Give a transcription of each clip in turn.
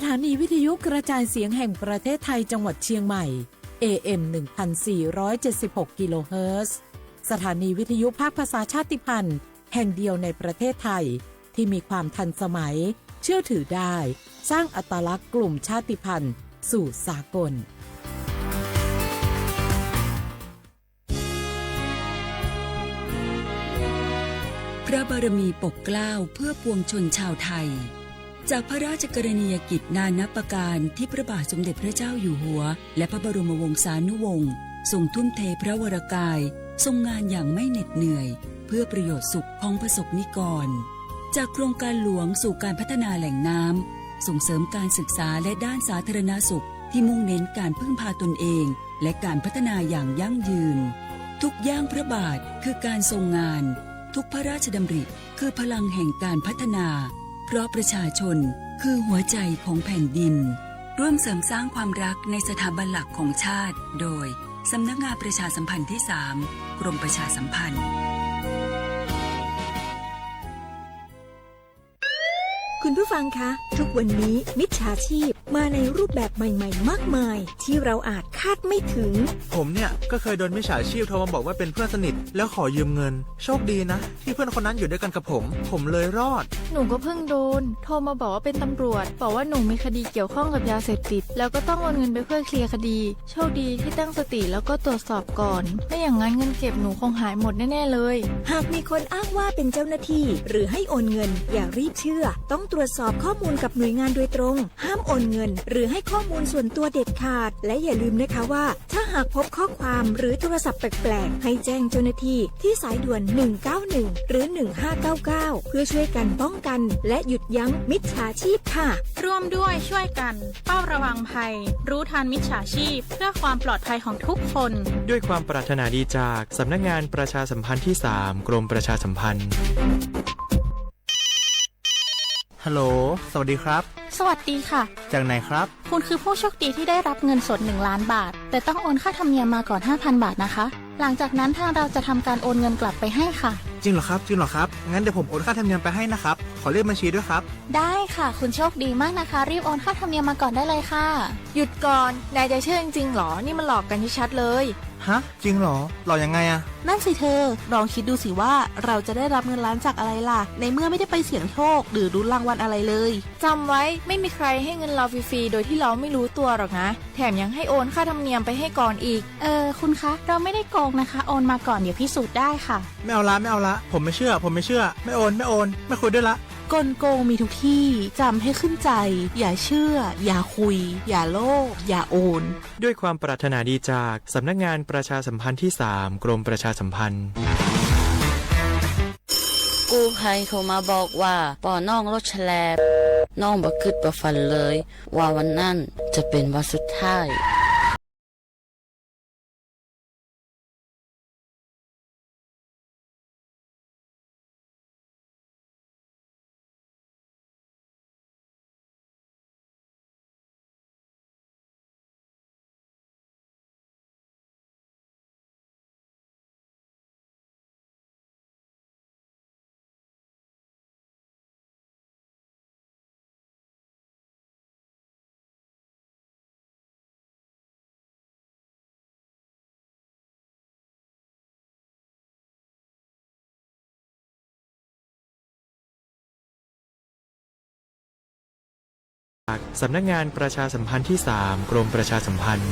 ถานีวิทยุกระจายเสียงแห่งประเทศไทยจังหวัดเชียงใหม่ AM 1476 กิโลเฮิรตซ์สถานีวิทยุภาคภาษาชาติพันธุ์แห่งเดียวในประเทศไทยที่มีความทันสมัยเชื่อถือได้สร้างอัตลักษณ์กลุ่มชาติพันธุ์สู่สากลพระบารมีปกเกล้าเพื่อปวงชนชาวไทยจากพระราชกรณียกิจนานับประการที่พระบาทสมเด็จพระเจ้าอยู่หัวและพระบรมวงศานุวงศ์ทรงทุ่มเทพระวรกายทรงงานอย่างไม่เหน็ดเหนื่อยเพื่อประโยชน์สุขของประสบนิกรจากโครงการหลวงสู่การพัฒนาแหล่งน้ำส่งเสริมการศึกษาและด้านสาธารณสุขที่มุ่งเน้นการพึ่งพาตนเองและการพัฒนาอย่างยั่งยืนทุกย่างพระบาทคือการทรงงานทุกพระราชดำริคือพลังแห่งการพัฒนาเพราะประชาชนคือหัวใจของแผ่นดินร่วมเสริมสร้างความรักในสถาบันหลักของชาติโดยสำนักงานประชาสัมพันธ์ที่ 3 กรมประชาสัมพันธ์คุณผู้ฟังคะทุกวันนี้มิจฉาชีพมาในรูปแบบใหม่ๆมากมายที่เราอาจคาดไม่ถึงผมเนี่ยก็เคยโดนมิจฉาชีพโทรมาบอกว่าเป็นเพื่อนสนิทแล้วขอยืมเงินโชคดีนะที่เพื่อนคนนั้นอยู่ด้วยกันกับผมเลยรอดหนูก็เพิ่งโดนโทรมาบอกว่าเป็นตำรวจบอกว่าหนูมีคดีเกี่ยวข้องกับยาเสพติดแล้วก็ต้องโอนเงินไปเพื่อเคลียร์คดีโชคดีที่ตั้งสติแล้วก็ตรวจสอบก่อนไม่อย่างนั้นเงินเก็บหนูคงหายหมดแน่ๆเลยหากมีคนอ้างว่าเป็นเจ้าหน้าที่หรือให้โอนเงินอย่ารีบเชื่อต้องตรวจสอบข้อมูลกับหน่วยงานโดยตรงห้ามโอนเงินหรือให้ข้อมูลส่วนตัวเด็ดขาดและอย่าลืมนะคะว่าถ้าหากพบข้อความหรือโทรศัพท์แปลกๆให้แจ้งเจ้าหน้าที่ที่สายด่วน191หรือ1599เพื่อช่วยกันป้องกันและหยุดยั้งมิจฉาชีพค่ะร่วมด้วยช่วยกันเฝ้าระวังภัยรู้ทันมิจฉาชีพเพื่อความปลอดภัยของทุกคนด้วยความปรารถนาดีจากสำนักงานประชาสัมพันธ์ที่ 3 กรมประชาสัมพันธ์ฮัลโหลสวัสดีครับสวัสดีค่ะจากไหนครับคุณคือผู้โชคดีที่ได้รับเงินสด1 ล้านบาทแต่ต้องโอนค่าธรรมเนียมมาก่อน 5,000 บาทนะคะหลังจากนั้นทางเราจะทำการโอนเงินกลับไปให้ค่ะจริงเหรอครับงั้นเดี๋ยวผมโอนค่าธรรมเนียมไปให้นะครับขอเลขบัญชีด้วยครับได้ค่ะคุณโชคดีมากนะคะรีบโอนค่าธรรมเนียมมาก่อนได้เลยค่ะหยุดก่อนนายจะเชื่อจริงๆหรอนี่มันหลอกกันชัดๆเลยฮะจริงเหรอหลอกยังไงอะนั่นสิเธอลองคิดดูสิว่าเราจะได้รับเงินล้านจากอะไรล่ะในเมื่อไม่ได้ไปเสี่ยงโชคหรือลุ้นรางวัลอะไรเลยจำไว้ไม่มีใครให้เงินเราฟรีๆโดยที่เราไม่รู้ตัวหรอกนะแถมยังให้โอนค่าธรรมเนียมไปให้ก่อนอีกคุณคะเราไม่ได้โกงนะคะโอนมาก่อนเดี๋ยวพิสูจน์ได้ค่ะไม่เอาละผมไม่เชื่อไม่โอนไม่คุยด้วยละกลโกงมีทุกที่จำให้ขึ้นใจอย่าเชื่ออย่าคุยอย่าโลภอย่าโอนด้วยความปรารถนาดีจากสำนักงานประชาสัมพันธ์ที่ 3 กรมประชาสัมพันธ์กู้ภัยโทรมาบอกว่าป่อน้องรถแฉลบน้องบ่คิดบ่ฝันเลยว่าวันนั้นจะเป็นวันสุดท้ายจากสำนักงานประชาสัมพันธ์ที่ 3 กรมประชาสัมพันธ์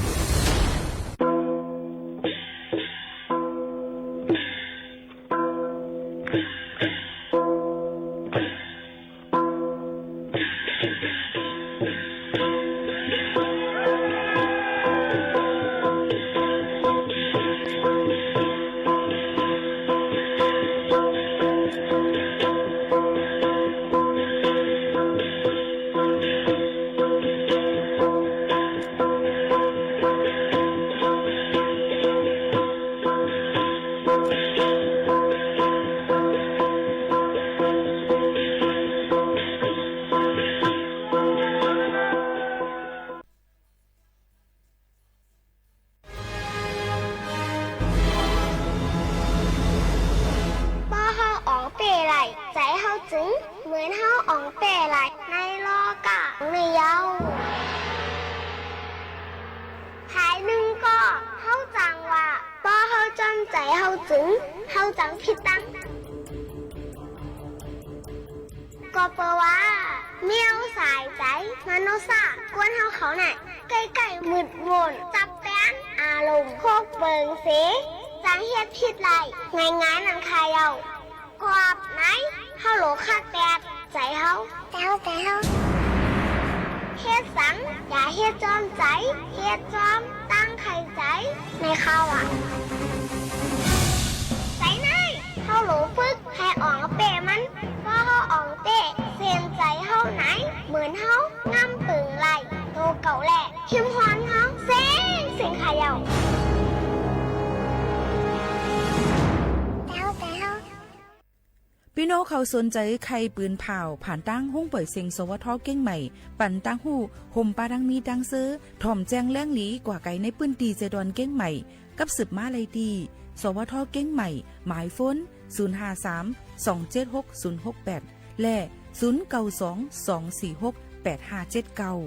ใจเฮาจึงเหมือนเฮาอ่องเป้ไหลในโลกาในเยา จังผิดตังก็เปว่าเมียวสายใจมโนซากวนเฮาเขาน่ะใกล้ๆมืดมนจับแป้นอารมณ์โคกเบิงเสจังเฮ็ดผิดไรง่ายๆนั่นค่ะเยากรอบไหนเฮาโหลคาดแปดใจเฮาแต่เฮาเฮ็ดสังอย่าเฮ็ดจอมใจเฮ็ดจอมตั้งไข่ใจในข้าวอ่ะใจไหนเฮาโหลฝึกให้อ่องเปะมันพอเฮาอ่องเตะเสียนใจเฮาไหนเหมือนเฮางำปึงไหลโตเก่าแหละเข้มฮอนเฮาเสียงขายาวพี่น้องเขาสนใจใครปืนเผาผ่านตั้งห้องปล่อยเสียงสวทเก้งใหม่ปั่นตั้งหูห่มปาดังมีดังซื้อถ่อมแจ้งแล้งหลีกว่าไก่ในปืนตีเจดอนเก้งใหม่กับสืบมาเลยดีสวทเก้งใหม่หมายฝน053-276-068และ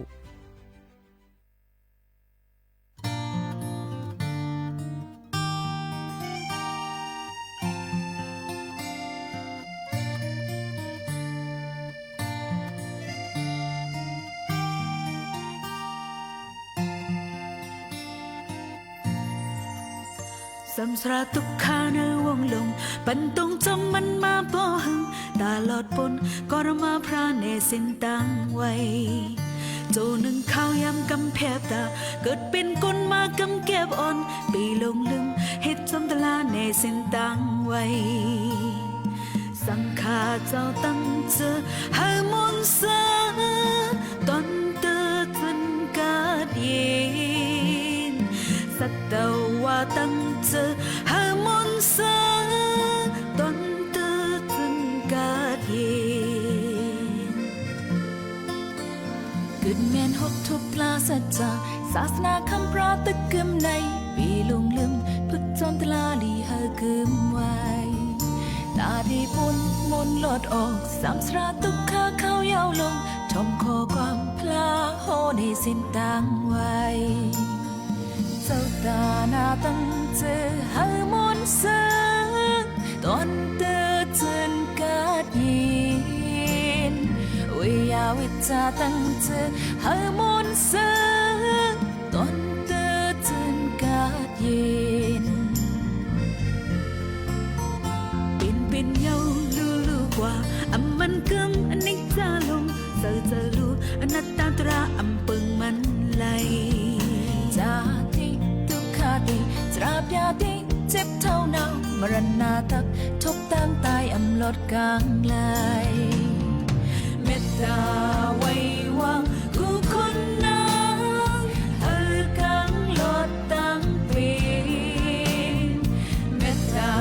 0922468579สำสราตุกขาในวงลงปันตรงจมมันมาบ่หึงตาลอดปนก็รมาพระเนสินตังไว้โจหนึ่งข้าวยำกำแพบตาเกิดเป็นก้นมากำเก็บอ่อนปีลงลืมเฮ็ดจำตลาเนสินตังไว้สังขาเจ้าตั้งเจอให้มนต์เสอตอนเตือจนกาดเย็นสัตว์เดาว่าตั้งเจอให้มนต์เสอตอนเตือจนกาดเย็นเกิดแม่นหกทุบปลาสัจจาศาสนาคำพระตะกึมในปีลงลืมพึกจอมตลาลีเฮกึมไว้ตาดีปุ่นมนหลอดออกสามสราตุกขาเข้ายาวลงชมขอความพลาโหในสิ้นต่างไว้เจ้าตาหน้าตั้งเจอให้มนต์เสือตอนเตือจนกาดยินวิยาวิจาตั้งเจอให้มนต์เสือตอนเตือจนกาดยินเป็นเยาลูกว่าอำมันกึมอันนิจจาลงเจอลูอนัตตาตราอำปึงมันไหลจาติทุกขาติจราบยาติเจ็บเท่านาวมรณาตักทุกตั้งตายอำลดกลางไหลเมตตาไว้วางกูคนนั้นเอกังลดตั้งปีเมตตา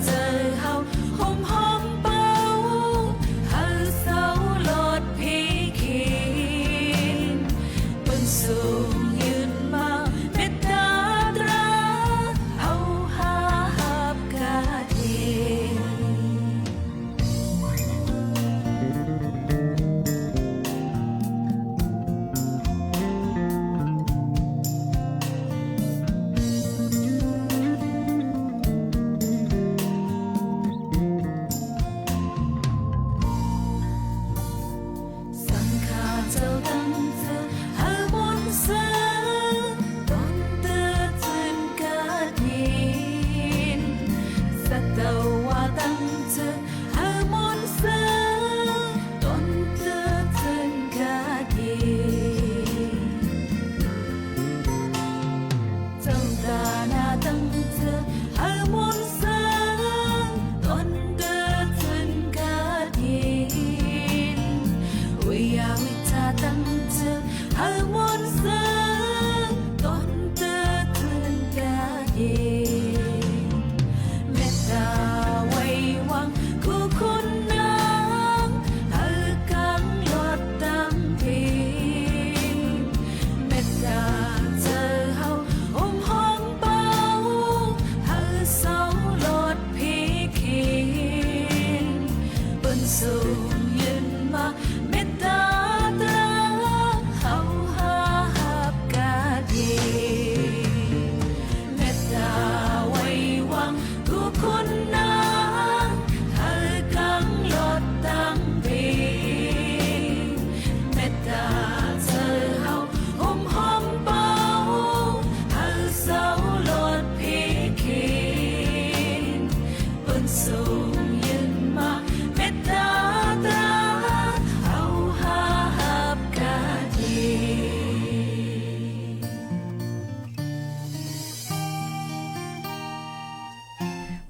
เจอเฮาหอมเป่าเฮาเศร้าลดพีขีนบนสูงยืนมาเมตตาตราเฮาหาหับกาเดสังขาเจ้าตั้งเธอให้มนต์เสือ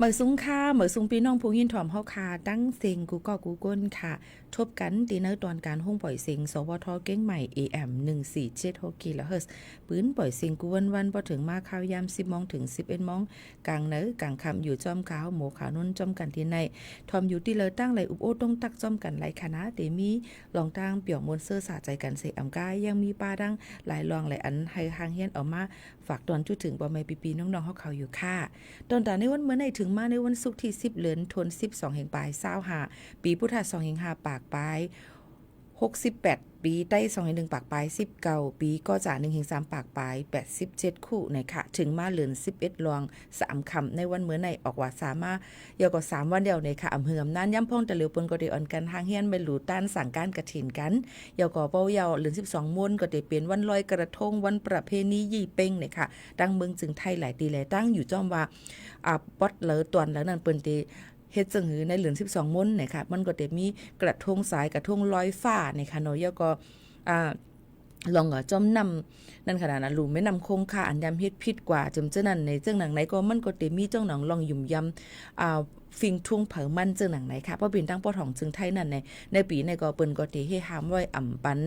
เหมยซุ้งค่าเหมยซุ้งพี่น้องผู้ยินถ่อมเฮาคาตั้งเซ็งกูก็กูก้นค่ะทบกันตีเนอตอนการห้องปล่อยเสียงสวทเก้งใหม่ AM 1476กิโลเฮิรตซ์ปืนปล่อยเสียงกูวันพอถึงมาข่าวยาม10 โมงถึง 11 โมงกลางเนอกลางค่ำอยู่จอมขาวหมูขาวนุ่นจอมกันที่ในทอมอยู่ที่เลอตั้งไหลอุบโอต้องตักจอมกันหลายคณะเตมีลองตั้งเปี่ยวมวลเสื้อสะใจกันเสอำกายยังมีป้าดังหลายรองหลายอันให้หางเฮียนออกมาฝากตอนจุดถึงบ่แม่ปีๆน้องๆเฮาเขาอยู่ค่ะตอนตาในวันเมื่อไหนถึงมาในวันศุกร์ที่10 เดือนธันวาคม12แห่งปลาย25ปีพุทธศักราช2แห่ง5ปากปลาย68ปีใต้2แห่ง1ปากปลาย19ปีก็จ่า1แห่ง3ปากปลาย87คู่นะคะถึงมาเหลือน11รอง3คำในวันเมื่อไหนออกว่าสามารถยาวกว่า3วันเดียวในค่ะอำเภออำนาจย่ำพองตะเหลียวปนก็ได้อ่อนกันทางเฮียนไปหลูต้านสั่งการกระถินกันยาวก่อเป้ายาวเหลือน12ม้วนก็ได้เป็นวันลอยกระทงวันประเพณียี่เป้งเนี่ยค่ะดังเมืองจึงไทยหลายตีหลายตั้งอยู่จ้อมว่าปอดเลอตวนแล้วนั่นเปิ้นติเฮ็ดจังหือในเหลือน12ม้วนเนี่ยค่ะมันก็ได้มีกระทงสายกระทงลอยฟ้าเนี่ยค่ะเนาะแล้วก็ลองจอมนำนั่นขนาดนั้นรู้ไม่นำคงค่าอันยำเฮ็ดผิดกว่าจำเจ้านั้นในเจ้าหนังไหนก็มันก็ได้มีเจ้าหนังลองยุ่มยำฟิงทุ่งเผามันเจ้าหนังไหนค่ะเพราะเป็นตั้งป้อของจึงไทยนั่นในปีในก็เปิ้นก็ได้ให้หามไว้อ่ำปัน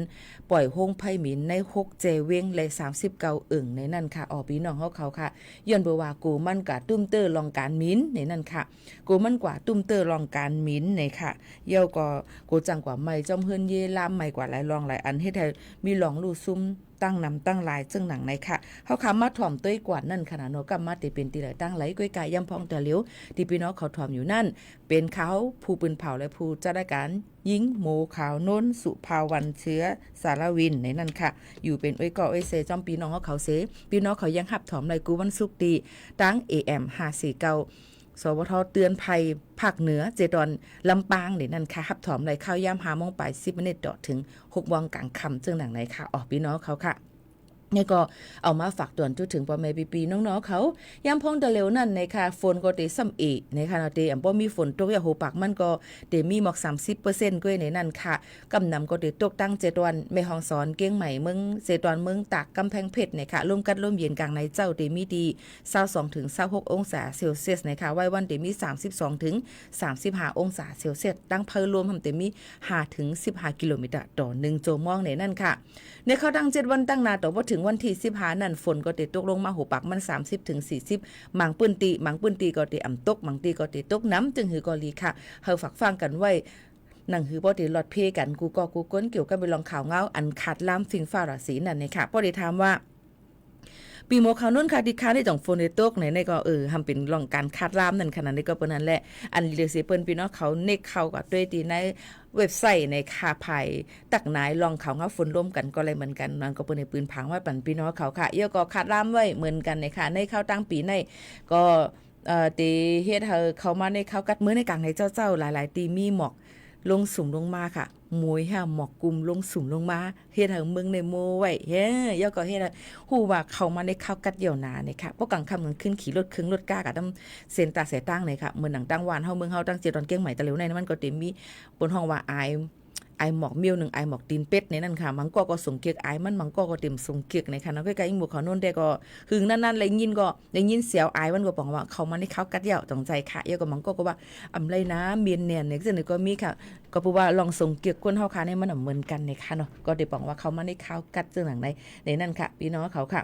ปล่อยโฮงไผหมินใน6เจเวงและ39อึ่งในนั่นค่ะออพี่น้องเขาค่ะย้อนบ่ว่ากูมันกะตุ้มเตอร์ลองการมินในนั่นค่ะกูมันกว่าตุ้มเตอร์ลองการมินในค่ะเยี่ยวก็กูจังกว่าใหม่จอมเฮือนเยลามใหม่กว่าหลายรองหลายอันเฮ็ดให้มีหลองลู่ซุ่มตั้งนำตั้งลายจึงหนังในค่ะเฮาคำมาถ่อมต้วยกว่านั่นขนาดเนาะกำมาติเป็นติหลายตั้งไหลก้อยกายย่ำพองแต่เหลียวที่พี่น้องเขาถ่อมอยู่นั่นเป็นเขาผู้ปืนเผาและผู้จัดการยิงโมขาวโน้นสุภาวันเชื้อสารวินในนั่นค่ะอยู่เป็นอ้อยก่ออ้อยเซจอมพี่น้องเขาเสพี่น้องเขายังหับถ่อมไหลกูวันศุกร์ดีตั้ง AM 549สวทเตือนภัยภาคเหนือเจดอนลำปางนี่นั่นค่ะหับถอมไหลข้าวยาม5 โมงไป10 นาทีต่อถึง6 โมงกลางค่ำจึงหนังไหนค่ะออกพี่น้องเขาค่ะนี่ก็เอามาฝากตวนจุดถึงพ่อแม่ปีๆน้องๆเขายามพงตะเหลวนั่นในค่ะฝนก็เตซ้ำอีในค่ะเนาะเตบ่มีฝนตกอย่าโหปากมันก็เตมีหมอก 30% ก้วยในนั่นค่ะกำนำก็เตตกตั้ง7 วันแม่ฮ่องสอนเกียงใหม่เมืองเจดอนเมืองตากกำแพงเพชรในค่ะลมกัดลมเย็นกลางในเจ้าเตมีดี22ถึง26องศาเซลเซียสในค่ะไว้วันเตมี32ถึง35องศาเซลเซียสตั้งเพลรวมเตมี5ถึง15กิโลเมตรต่อ1ชั่วโมงในนั่นค่ะในเขาตั้ง7 วันตั้งนาต่อบ่ถึงวันที่15นั่นฝนก็ติตกลงมาหูปากมัน30ถึง40หมังปื้นตีก็ติอ่ำตกหมังตีก็ติตกน้ำจึงหือกอลีค่ะเฮาฝากฟังกันไว้หนังหือบ่ได้ลอดเพกันกูก็กูก้นเกี่ยวกับไปลองข่าวเงาอันขาดล้ำฟิงฟ้าราศีนั่นนี่ค่ะบ่ได้ถามว่าปีโมข่าวนู้นค่ะที่ค้าได้จ่องโฟนในตกในก็ทำเป็นลองการคาดล้ำนั่นขนาดนี้ก็เปิ้นนั่นแหละอันเรียกสิเปิ้นพี่น้องเขาเน็กเข้ากับด้วยตีในเว็บไซต์ในคาภัยตักนายลองเขาเงาฝนร่วมกันก็เลยเหมือนกันนั่นก็เปิ้นในปืนผางว่าปั่นพี่น้องเขาค่ะเยอะก็คาดล้ำไว้เหมือนกันในค่ะในเข้าตั้งปีในก็ตีเฮ็ดเขามาในเข้ากัดมื้อในกลางในเจ้าหลายๆตีมีหมอกลงสูงลงมาค่ะมวยหมอกกลุ่มลงสูงลงมาเฮ็ดให้เมืองในโมไว้ยก็เฮ็ดฮู้ว่าเขามาในข้าวกัดเดี่ยวนาเนี่ยค่ะพวกกลางค่ำกลางคืนขี่รถเครื่องรถก้ากับเส้นตาเสตั้งเนี่ยค่ะเหมือนหนังตั้งวานเฮาเมืองเฮาตั้งเจดอนเกียงใหม่ตะเหลวในมันก็เต็มมีบนห้องว่าไอหมอกเมียว1ไอหมอกตีนเป็ดในนั่นค่ะมังก็ส่งเกียกไอมันมังก็เต็มส่งเกียกในค่ะเนาะใกล้ๆหมู่เขาโน่นได้ก็หึงนั่นๆเลยยินก็ได้ยินเสียวไอมันก็บอกว่าเขามาในข้าวกัดเดี่ยวตรงใจค่ะเยอะก็มังก็ว่าอำไรนะเมียนเนี่ยเนี่ยจังได๋ก็มีค่ะก็พูดว่าลองส่งเกียกคนเฮาค่ะในมันเหมือนกันในค่ะเนาะก็ได้บอกว่าเขามาในข้าวกัดจังหนังในนั่นค่ะพี่น้องเขาค่ะ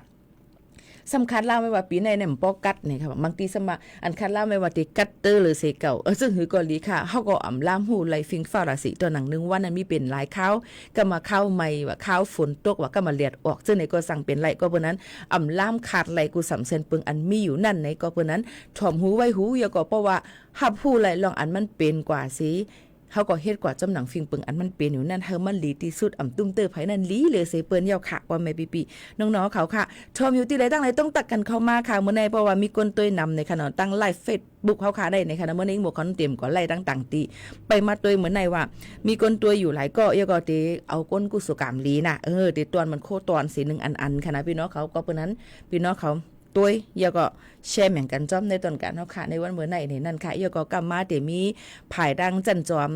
สำคัญล่าไม่ว่าปีในเนี่ยปอกัดนี่ค่ะบางทีสมาอันคันล่าไม่ว่าติกัตเตอร์หรือเสเก่าซึ่งหือกอลีค่ะเฮาก็อ่ำล่ามหูไหลฟิงฟ้าราศีตัวหนังนึงว่านั้นมีเป็นหลายข้าวก็มาข้าวใหม่ว่าข้าวฝนตกว่าก็มาเลียดออกซึ่งในก็สั่งเป็นไหลก็เพิ่นนั้นอ่ำล่ามขาดไหลกูสำเซนปึงอันมีอยู่นั่นในก็เพิ่นนั้นถ่อมหูไว้หูอย่าก็เพราะว่าหับหูไหลลองอันมันเป็นกว่าสิเฮาก็เฮ็ดกว่าจำหนังฟิงปึงอันมันเป็นอยู่นั่นเฮามันลีที่สุดอ่ำตุ้มเตอไผนั่นลีเลยเสเปิ้นยาวค่ะว่าแม่ปีๆน้องๆเขาค่ะชมอยู่ที่ใดตั้งไหนต้องตักกันเข้ามาค่ะมื้อในเพราะว่ามีคนตัวนำในขณะตั้งไลฟ์เฟซบุ๊กเขาค่ะได้ในขณะมื้อนี้หมู่เขาเต็มก็ไล่ต่างๆตีไปมาตัวเหมือนในว่ามีคนตัวอยู่หลายก็ยก็ติเอาก้นกุศกรรมลีน่ะติตอนมันโคตอนสิ1อันค่ะนะพี่น้องเขาก็เปิ้นนั้นพี่น้องเขาตัวยาก็แชร์แห่งกันจ้อมในตอนการเฮาค่ะในวันมื้อไหนนี่นั่นค่ะยาก็กำมาเตมีภายดังจันจอม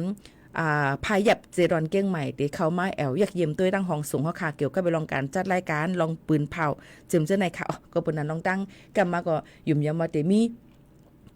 พายับเจดอนเก้งใหม่ที่เข้ามาแอวยักเยี่ยมตัวตั้งห้องสูงเฮาค่ะเกี่ยวกับไปลองการจัดรายการลองปืนเผาจึมเจ้าในค่ะก็เปิ้นนั้นลองตั้งกำมาก็ยุ่มยามว่าเตมี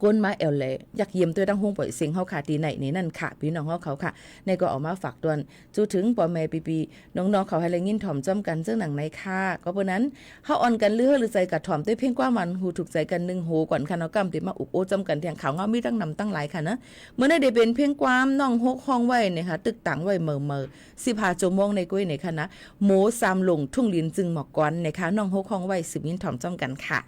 ก้นมาแอลแลอยากเยี่ยมตัวดังห้องปล่อยเสียงเฮาค่ะตีไหนนี่นั่นค่ะพี่น้องเฮาเขาค่ะในก็ออกมาฝากตวนจูถึงปอแม่ปีน้องๆเขาให้แรงยินถ่อมจ้อมกันซึ่งหนังในค่ะก็เพราะนั้นเฮาอ่อนกันเลือหรือใจกัดถ่อมด้วยเพ่งกว่ามันหูถูกใจกัน1โหก่อนค่ะเนาะกำที่มาอุบโอจ้อมกันเที่ยงขาวเงามีตั้งนำตั้งหลายค่ะนะเมื่อได้เป็นเพ่งความน้องฮกห้องไว้เนี่ยค่ะตึกตังไว้เมอ15ชั่วโมงในกุ้ยในค่ะนะโหม3ลงทุ่งลินจึงหมอกกอนนะคะน้องฮกห้องไว้10ยินถ่อมจ้อมกันค่ะ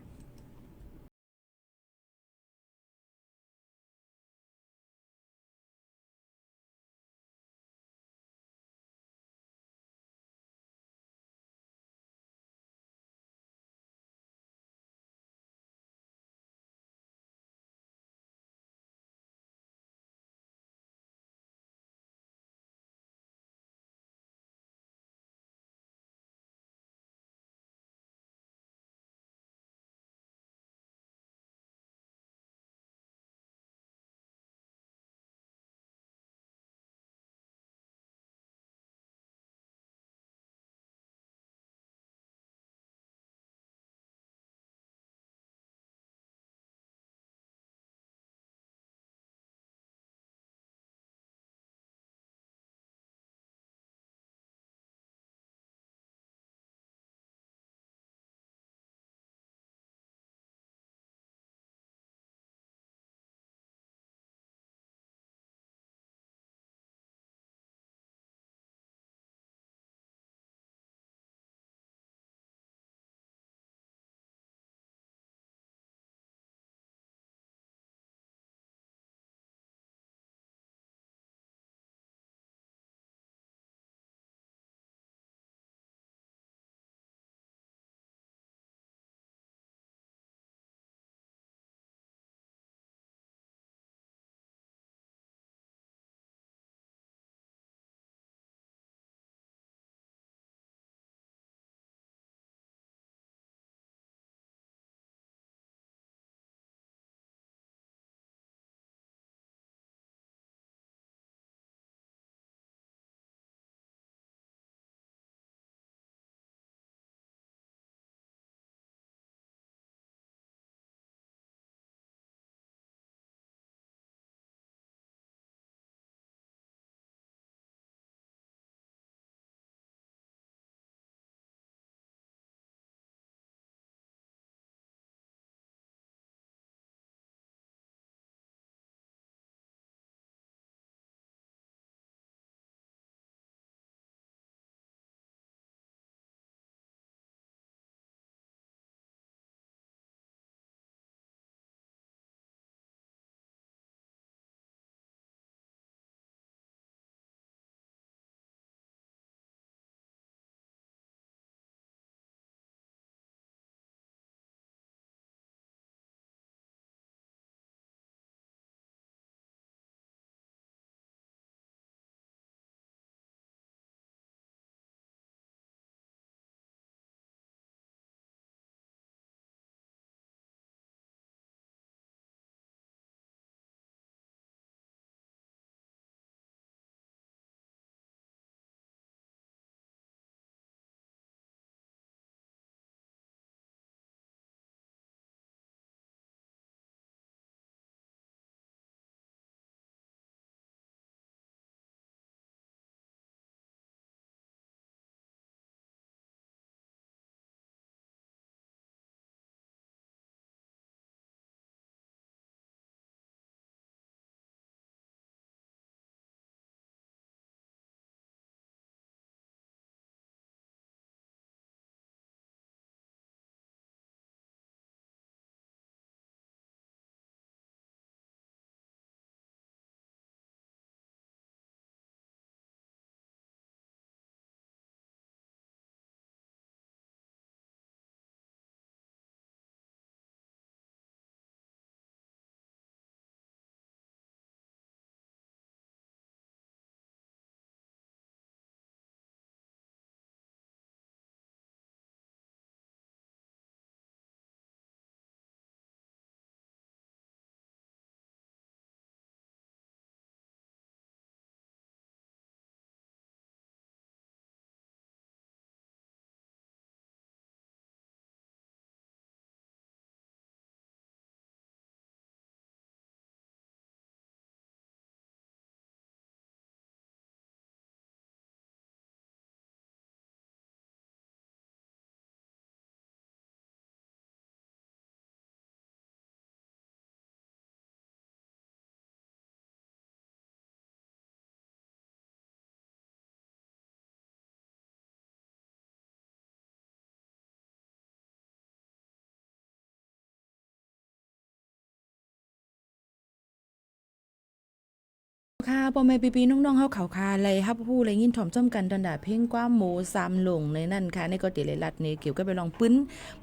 ค่ะพ่อแม่พี่ๆน้องๆเฮาเขาค่ะไล่ฮับฮู้ไล่ยินถ่อมจ้อมกันดอนดาเพลงกว้ามหมู3หลงในนั่นค่ะในก็ติเลยรัดนี่เกี่ยวกับไปลองปึ้น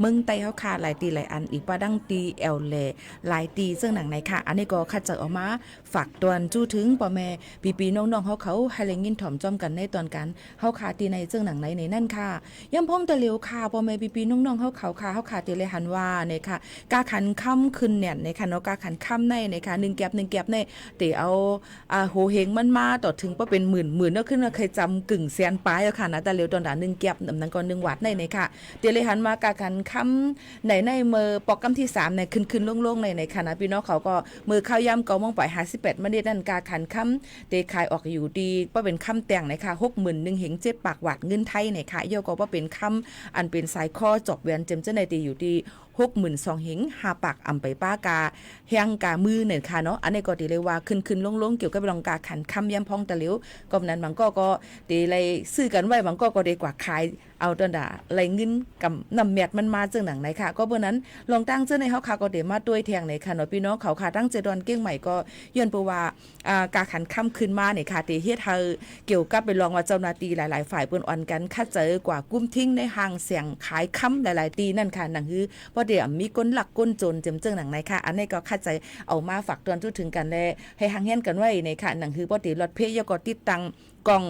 เมืองไต้เฮาค่ะหลายตีหลายอันอีกปาดังตีแอลแลหลายตีซึ่งหนังไหนค่ะอันนี้ก็คัดจัดออกมาฝากตอนจู้ถึงพ่อแม่พี่ๆน้องๆเฮาเขาให้ไล่ยินถ่อมจ้อมกันในตอนกันเฮาค่ะตีในซึ่งหนังไหนในนั่นค่ะย่ำพร้อมตะเหลียวค่ะพ่อแม่พี่ๆน้องๆเฮาเขาค่ะเฮาค่ะตีเลยหันว่าเนี่ยค่ะกาขันค่ำขึ้นเนี่ยในค่ะเนาะกาขันค่ำในค่ะ1แก็บ1แก็บในตีเอาโหเฮงมันมาต่อถึงว่าเป็นหมื่นเนาะขึ้นมาเคยจำกึ่งแสนปลายแล้วค่ะนะแต่เร็วตอนด่า1แก็บนั้นก็1วัดในค่ะเตียเลยหันมากากันค่ำในมือปอกกำที่3ในขึ้นลงในค่ะนะพี่น้องเขาก็มือข้าวยำ9:58 นนั่นกาขันค่ำเตขายออกอยู่ดีว่าเป็นค่ำแต่งในค่ะ61,000เฮง7ปากวัดเงินไทยในค่ะย่อก็ว่าเป็นค่ำอันเป็นสายข้อจบเวียนเจมเจ้าในตีอยู่ดี62,000เฮง5ปากอำไปป้ากาแฮงกามือเนี่ยค่ะเนาะอันนี้ก็ตีเลยว่าขึ้นลงเกี่ยวกับรองกาขันค่ำย่ำพองตะเหลียวก็นั้นบางก็ตีเลยซื้อกันไว้บางก็ดีกว่าขายเอาตอนด่าไหลเงินกับนำแมทมันมาจังหนังไหนค่ะก็เบอร์นั้นลองตั้งเจ้าในเฮาค่ะก็เดมาด้วยแทงในค่ะเนาะพี่น้องเขาค่ะตั้งเจดอนเก้งใหม่ก็ย้อนเปว่ากาขันค่ำขึ้นมาเนี่ยค่ะตีเฮ็ดเฮาเกี่ยวกับไปลองว่าเจ้าหน้าที่หลายๆฝ่ายเปิ้นอ่อนกันคัดเจอกว่ากุ้มทิ้งในห้างเสียงขายค่ำหลายๆตีนั่นค่ะหนังฮือบ่ได้มีก้นหลักก้นจนเจิมเจิงหนังไหนค่ะอันนี้ก็คัดใจเอามาฝากตอนทุถึงกันแลให้ห่างแห่นกันไว้ในค่ะหนังฮือบ่ได้รถเพยก็ติดตั้งกล้อง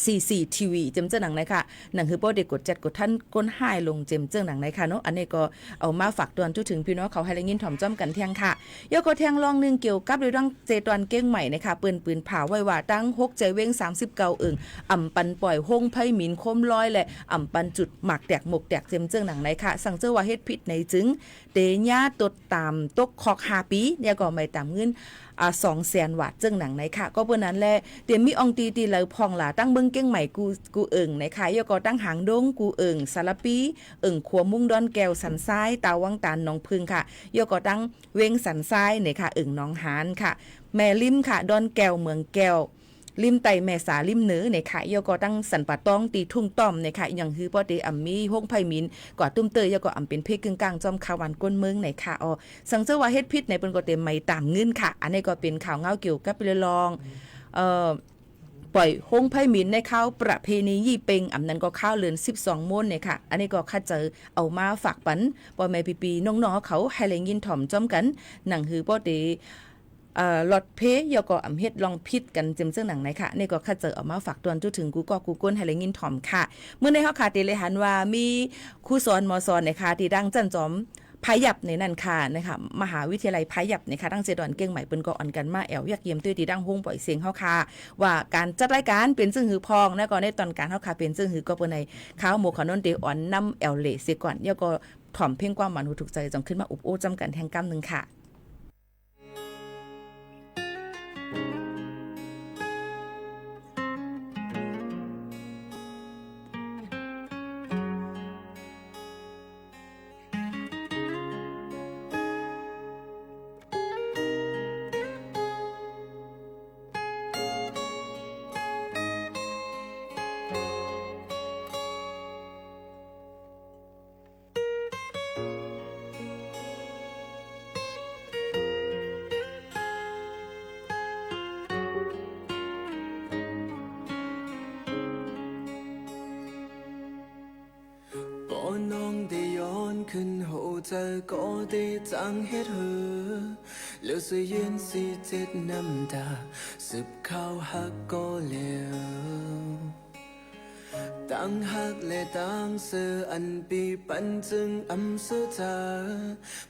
CCTV เจมเจ้าหนังไหนค่ะหนังคือบ่ได้กดจัดกดท่านก้นหายลงเจมเจ้าหนังไหนค่ะเนาะอันนี้ก็เอามาฝากตอนทุถึงพี่น้องเขาให้ได้ยินถ่อมจ้อมกันเที่ยงค่ะยก็เที่ยงลองนึงเกี่ยวกับเรื่องเจตอนเก้งใหม่นะคะปืนผาไว้ว่าตั้ง6ใจเว้ง39อ่ำปันปล่อยห้งไผหมินคมลอยและอ่ำปันจุดหมักแตกหมกแตกเจมเจ้าหนังไหนค่ะสั่งเจ้าว่าเฮ็ดผิดในจึงเตญาตดตามตกคอก5ปีเนี่ยก็ไม่ตามเงิน200,000 วัตต์จึงหนังไหนค่ะก็เปิ้นนั้นแลเตรียมมีอองตีไหลพองหล่าตั้งเบิ่งเก้งใหม่กูเอิงในค่ะยก็ตั้งหางดงกูเอิงสารปีขัวมุ้งดอนแก้วสันซ้ายตาวังตาลหนองพึ่งค่ะยก็ตั้งเว้งสันซ้ายในค่ะหนองหานค่ะแม่ริมค่ะดอนแก้วเมืองแก้วริมไตแม่สาริมเหนือในค่ะยก็ตั้งสันปะต้องตีทุ่งต้อมในค่ะอย่างฮือบ่ได้มีห้องไผมินกว่าตุ้มเตยยก็เป็นเพกึ่งกลางจอมข่าววันก้นเมืองในค่ะสังเจอว่าเฮ็ดผิดในเปิ้นก็เต็มไม่ตามเงินค่ะอันนี้ก็เป็นข่าวเงาเกี่ยวกับไปลองปล่อยห้องไผมินในข้าวประเพณียี่เป็งนั้นก็ข้าวเลือน12ม้วนเนี่ยค่ะอันนี้ก็คัดเจอเอามาฝากปันพ่อแม่พี่ๆน้องๆเขาให้ได้ยินถ่อมจ้อมกันหนังฮือบ่ได้ลอดเพยก็เฮ็ดลองพิษกันเจมเจ้าหนังไหนค่ะนี่ก็คัดเจอออกมาฝากตอนจุถึงกูก้นให้เลยยินถ่อมค่ะเมื่อในเฮาค่ะติเลยหันว่ามีครูสอนมอสอนนะคะที่ดังจันจอมพายับในนั่นค่ะนะคะมหาวิทยาลัยพายับนะคะตั้งเจดอนเก่งใหม่เปิ้นก็อ่อนกันมาแอวยักเยี่ยมตื้อที่ดังฮงปล่อยเสียงเฮาค่ะว่าการจัดรายการเป็นซึ่งหือพองนะก็ในตอนการเฮาค่ะเป็นซึ่งหือก็เปิ้นในข้าวหมูขนนเดอ่อนนำแอวเลเสียก่อนแล้วก็ถ่อมเพ่งความหวานหูถูกใจจังขึ้นมาอุบโอ้จำกันแทงกำนึงค่ะน้องได้ย้อนขึ้นหูเธอก็ได้จังเฮ็ดเธอแล้วเสียยืนสีเจ็ดน้ำตาสืบข้าวหักก็เลี้ยวตั้งหักและตั้งเสืออันปีปันจึงสุดา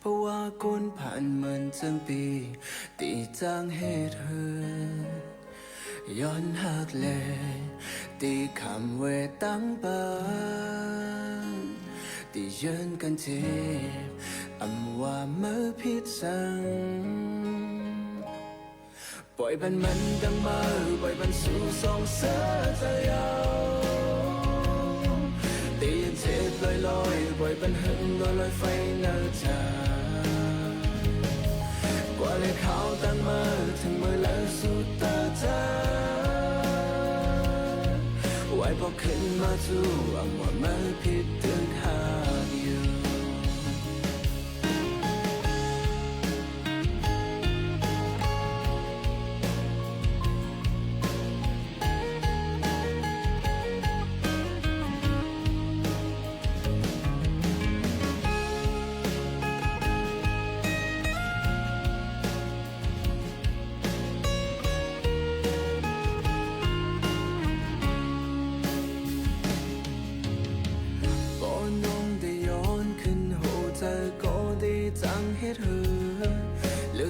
เพราะว่าคนผ่านมันจึงปีตีจังเฮ็ดเธอย้อนหักและตีคำเวตั้งปานที่ยืนกันเจ็บว่าเมื่อผิดสั่งปล่อยบันมันดังมาปล่อยบันสู่สองเสือจะยาวตียันเจ็บลอยปล่อยบันหึงลอยไฟเนื้อจากว่าเลยเขาตั้งมาถึงเมื่อแล้วสุดตาจาไว้พอขึ้นมาจู่ว่าเมื่อผิดตึงหาอยู่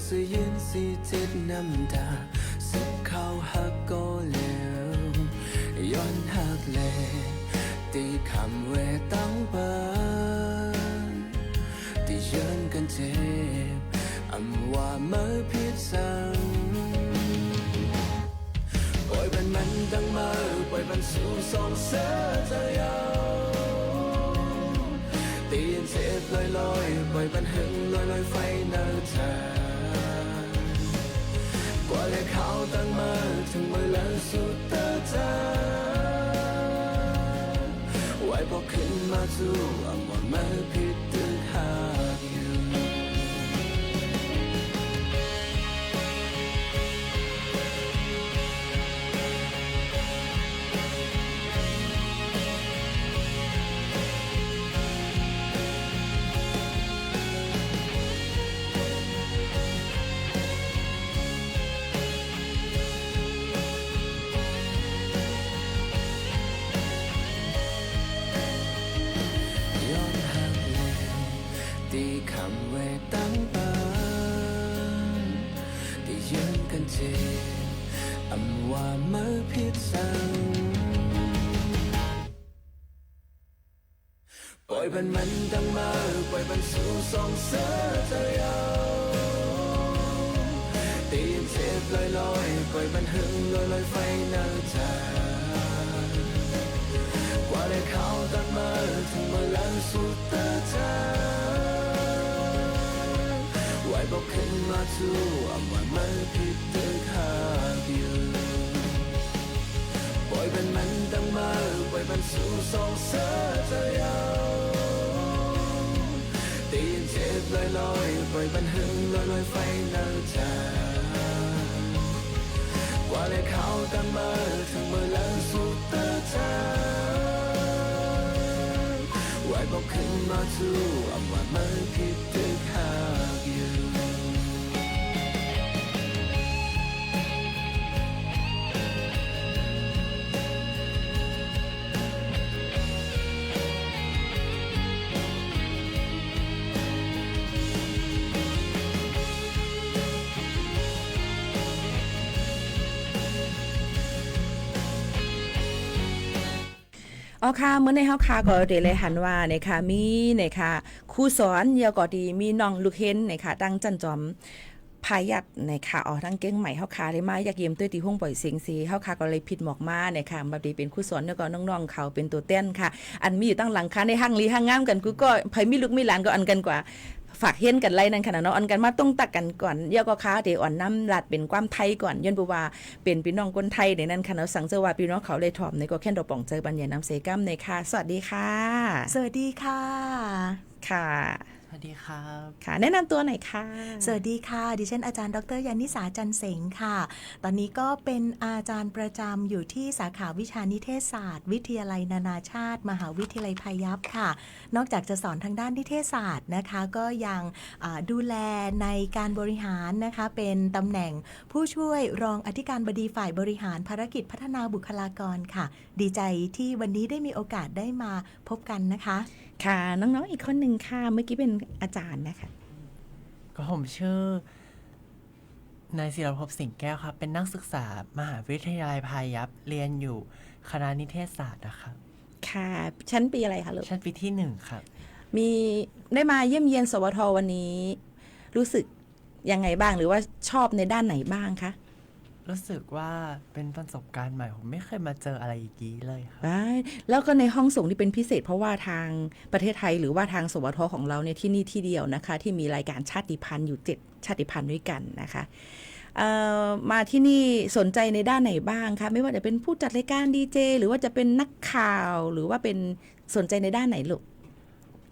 สิยินสิเจ็ดน้ำตาสิบเข้าหักก็เลี้ยวย้อนหักเลตีคำเวตั้งเปิดที่เยินกันเจ็บอำว่าเมื่อผิดซ้ำปล่อยมันตั้งมาปล่อยมันสู่สองเสือจะยาวตีนเจ็บลอยปล่อยมันหึงลอยไฟเนื้อเธอกว่าเลยเขาตั้งมาถึงเวลาสุดเตือนใจไว้พอขึ้นมาสู้อำว่าเมื่อผิดตึกหากอยู่ตีคำไว้ตั้งเปิดที่ยืนกันเจอำว่าเมื่อผิดสั่งปล่อยมันตั้งมาปล่อยมันสู่สองเสือจะยาวตีนเจ็บลอยปล่อยมันหึงลอยไฟหน้าใจกว่าได้เขาตั้งมาถึงเวลาสุดตาใจไว้บอกขึ้นมาสู้อำว่ามันผิดตึกหากอยู่ปล่อยมันตั้งมาปล่อยมันสู่สองเสือจะยาวตีนเจ็บลอยปล่อยมันหึงลอยไฟหน้าใจกว่าได้เขาตั้งมาถึงเวลาสุดตาใจไว้บอกขึ้นมาสู้อำว่ามันผิดตึกหากอยู่อ๋อค่ะเมื่อในเฮาค่ะก็ได้เลยหันว่านะคะมีนะคะครูสอนเยาก็ดีมีน้องลูกเห็นนะคะตั้งจันจอมพายัดนะคะอ๋อทั้งเก้งใหม่เฮาค่ะได้มาอยากเยี่ยมด้วยที่ห้องปล่อยเสียงสีเฮาค่ะก็เลยผิดหมอกมานะคะบัดนี้เป็นครูสอนแล้วก็น้องๆเขาเป็นตัวเต้นค่ะอันมีอยู่ตั้งหลังคาในห้างลีห้างงามกันกูก็ไผมีลูกมีหลานก็อันกันกว่าฝากเห็นกันไล่นั่นขนาดเนาะอันกันมาต้องตักกันก่อนเยาก็ค้าเดี๋ยวอ่อนน้ำลัดเป็นความไทยก่อนย้อนบ่ว่าเป็นพี่น้องคนไทยในนั้นค่ะเนาะสังเจอว่าพี่น้องเขาเลยถ่อมในก็แค่นดอกป่องเจอบัญญัติน้ำเสกัมในค่ะสวัสดีค่ะสวัสดีค่ะค่ะสวัสดีครับค่ะแนะนำตัวหน่อยค่ะสวัสดีค่ะดิฉันอาจารย์ดร.ยานิสาจันเสงค่ะตอนนี้ก็เป็นอาจารย์ประจำอยู่ที่สาขาวิชานิเทศศาสตร์วิทยาลัยนานาชาติมหาวิทยาลัยพายัพค่ะนอกจากจะสอนทางด้านนิเทศศาสตร์นะคะก็ยังดูแลในการบริหารนะคะเป็นตำแหน่งผู้ช่วยรองอธิการบดีฝ่ายบริหารภารกิจพัฒนาบุคลากรค่ะดีใจที่วันนี้ได้มีโอกาสได้มาพบกันนะคะค่ะน้องๆอีกคนหนึ่งค่ะเมื่อกี้เป็นอาจารย์นะคะก็ผมชื่อนายศิรภพสิงห์แก้วครับเป็นนักศึกษามหาวิทยาลัยพายัพเรียนอยู่คณะนิเทศศาสตร์นะครับค่ะชั้นปีอะไรคะลูกชั้นปีที่1ครับมีได้มาเยี่ยมเยียนสวทวันนี้รู้สึกยังไงบ้างหรือว่าชอบในด้านไหนบ้างคะรู้สึกว่าเป็นประสบการณ์ใหม่ผมไม่เคยมาเจออะไรอย่างนี้เลยครับแล้วก็ในห้องส่งที่เป็นพิเศษเพราะว่าทางประเทศไทยหรือว่าทางสวทของเราเนี่ยที่นี่ที่เดียวนะคะที่มีรายการชาติพันธุ์อยู่7ชาติพันธุ์ด้วยกันนะคะมาที่นี่สนใจในด้านไหนบ้างคะไม่ว่าจะเป็นผู้จัดรายการดีเจหรือว่าจะเป็นนักข่าวหรือว่าเป็นสนใจในด้านไหนลูก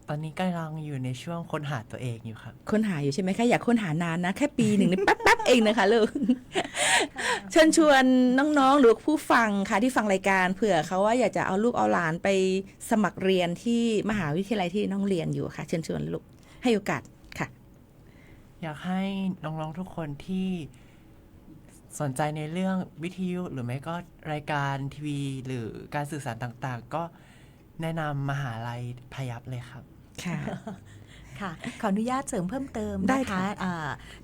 ตอนนี้กำลังอยู่ในช่วงค้นหาตัวเองอยู่ครับค้นหาอยู่ใช่ไหมคะอยากค้นหานานนะแค่ปีหนึ่งนี่แป๊บๆเองนะคะลูกเชิญชวนน้องๆหรือผู้ฟังค่ะที่ฟังรายการเผื่อเขาว่าอยากจะเอาลูกเอาหลานไปสมัครเรียนที่มหาวิทยาลัยที่น้องเรียนอยู่ค่ะเชิญชวนลูกให้โอกาสค่ะอยากให้น้องๆทุกคนที่สนใจในเรื่องวิทยุหรือไม่ก็รายการทีวีหรือการสื่อสารต่างๆก็แนะนำมหาลัยพายัพเลยครับค่ะ ค่ะขออนุญาตเสริมเพิ่มเติม ได้ นะคะ ค่ะ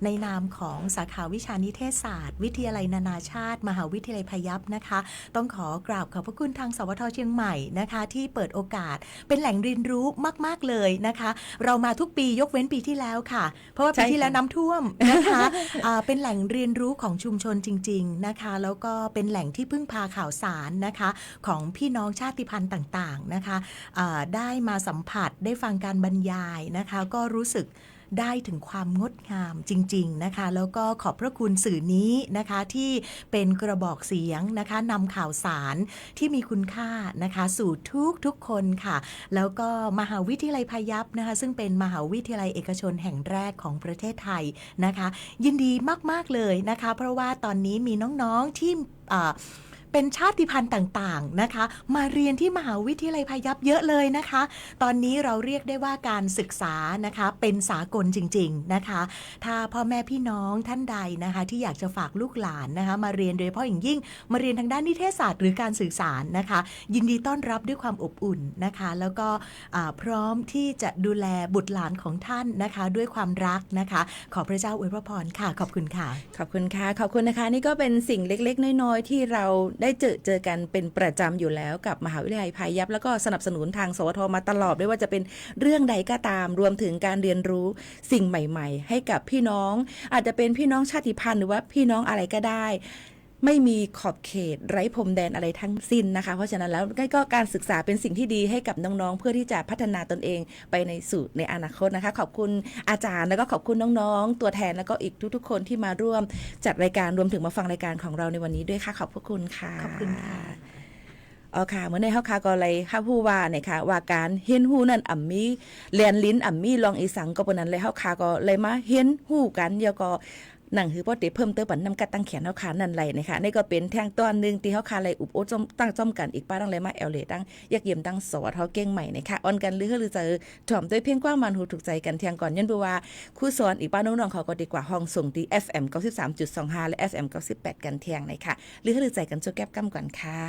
ในนามของสาขาวิชานิเทศศาสตร์ วิทยาลัยนานาชาติ มหาวิทยาลัยพยัพนะคะ ต้องขอกราบขอบพระคุณทางสวทเชียงใหม่นะคะที่เปิดโอกาสเป็นแหล่งเรียนรู้มากๆเลยนะคะ เรามาทุกปียกเว้นปีที่แล้วค่ะ เพราะว่าปีที่แล้วน้ำท่วมนะคะ เป็นแหล่งเรียนรู้ของชุมชนจริงๆนะคะแล้วก็เป็นแหล่งที่พึ่งพาข่าวสารนะคะของพี่น้องชาติพันธุ์ต่างๆนะคะได้มาสัมผัสได้ฟังการบรรยายนะคะก็รู้สึกได้ถึงความงดงามจริงๆนะคะแล้วก็ขอบพระคุณสื่อนี้นะคะที่เป็นกระบอกเสียงนะคะนำข่าวสารที่มีคุณค่านะคะสู่ทุกคนค่ะแล้วก็มหาวิทยาลัยพยัพนะคะซึ่งเป็นมหาวิทยาลัยเอกชนแห่งแรกของประเทศไทยนะคะยินดีมากๆเลยนะคะเพราะว่าตอนนี้มีน้องๆที่เป็นชาติพันธุ์ต่างๆนะคะมาเรียนที่มหาวิทยาลัยพยัพเยอะเลยนะคะตอนนี้เราเรียกได้ว่าการศึกษานะคะเป็นสากลจริงๆนะคะถ้าพ่อแม่พี่น้องท่านใดนะคะที่อยากจะฝากลูกหลานนะคะมาเรียนโดยเฉพาะอย่างยิ่งมาเรียนทางด้านนิเทศศาสตร์หรือการสื่อสารนะคะยินดีต้อนรับด้วยความอบอุ่นนะคะแล้วก็พร้อมที่จะดูแลบุตรหลานของท่านนะคะด้วยความรักนะคะขอพระเจ้าอวยพระพรค่ะขอบคุณค่ะ ขอบคุณค่ะขอบคุณนะคะนี่ก็เป็นสิ่งเล็กๆน้อยๆที่เราได้เจอกันเป็นประจำอยู่แล้วกับมหาวิทยาลัยพายัพแล้วก็สนับสนุนทางสวทมาตลอดไม่ว่าจะเป็นเรื่องใดก็ตามรวมถึงการเรียนรู้สิ่งใหม่ๆให้กับพี่น้องอาจจะเป็นพี่น้องชาติพันธุ์หรือว่าพี่น้องอะไรก็ได้ไม่มีขอบเขตไร้พรมแดนอะไรทั้งสิ้นนะคะเพราะฉะนั้นแล้วก็การศึกษาเป็นสิ่งที่ดีให้กับน้องๆเพื่อที่จะพัฒนาตนเองไปในอนาคตนะคะขอบคุณอาจารย์แล้วก็ขอบคุณน้องๆตัวแทนแล้วก็อีกทุกๆคนที่มาร่วมจัดรายการรวมถึงมาฟังรายการของเราในวันนี้ด้วยค่ะขอบพระคุณค่ะขอบคุณค่ะอ๋อค่ะเมื่อในเฮาคาก็เลยค่ะผู้ว่าเนี่ยค่ะว่าการเฮียนฮู้นั่นอ่ำมีเรียนลิ้นอ่ำมีลองอีสังก็ปนนั้นเลยเฮาคาก็เลยมาเฮียนฮู้กันเดี๋ยวก็หนังคือพอติเพิ่มเติมปันนำกัดตั้งแขนเฮาคานั่นไหลนะคะนี่ก็เป็นแท่งตอนนึงที่เฮาคาไหลอุบโอตั้งจ้อมกันอีกป้าตั้งเลยมาแอลเลตั้งยักเยี่ยมตั้งสวัสดิ์เฮาเก่งใหม่นะคะออนกันหรือเจอถ่อมด้วยเพียงกว้างมันหูถูกใจกันเที่ยงก่อนยันบ่ว่าครูสอนอีกป้าน้องๆเขาก็ดีกว่าห้องส่งที่ FM 93.25 และ FM 98กันเที่ยงนะคะหรือใจกันโจแก้บก้ำก่อนค่ะ